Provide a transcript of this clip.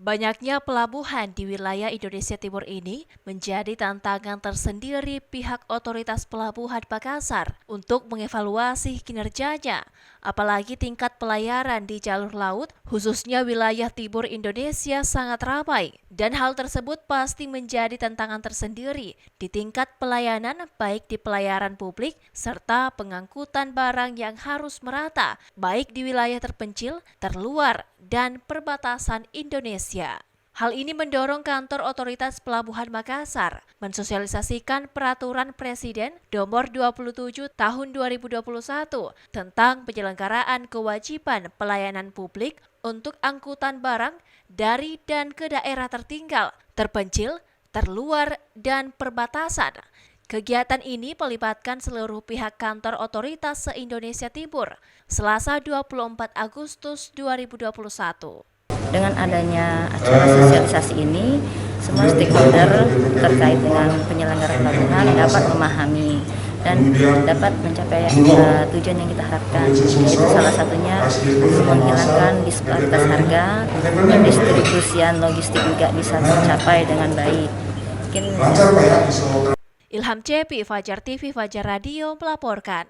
Banyaknya pelabuhan di wilayah Indonesia Timur ini menjadi tantangan tersendiri pihak otoritas pelabuhan Makassar untuk mengevaluasi kinerjanya. Apalagi tingkat pelayaran di jalur laut, khususnya wilayah timur Indonesia sangat ramai. Dan hal tersebut pasti menjadi tantangan tersendiri di tingkat pelayanan baik di pelayaran publik serta pengangkutan barang yang harus merata, baik di wilayah terpencil, terluar, dan perbatasan Indonesia. Hal ini mendorong kantor Otoritas Pelabuhan Makassar mensosialisasikan Peraturan Presiden Nomor 27 Tahun 2021 tentang penyelenggaraan kewajiban pelayanan publik untuk angkutan barang dari dan ke daerah tertinggal, terpencil, terluar, dan perbatasan. Kegiatan ini melibatkan seluruh pihak kantor otoritas se-Indonesia Timur, Selasa 24 Agustus 2021. Dengan adanya acara sosialisasi ini, semua stakeholder terkait dengan penyelenggaraan pelabuhan dapat memahami dan dapat mencapai tujuan yang kita harapkan, yaitu salah satunya menghilangkan disparitas harga, pendistribusian logistik juga bisa tercapai dengan baik. Ilham Cepi, Fajar TV, Fajar Radio melaporkan.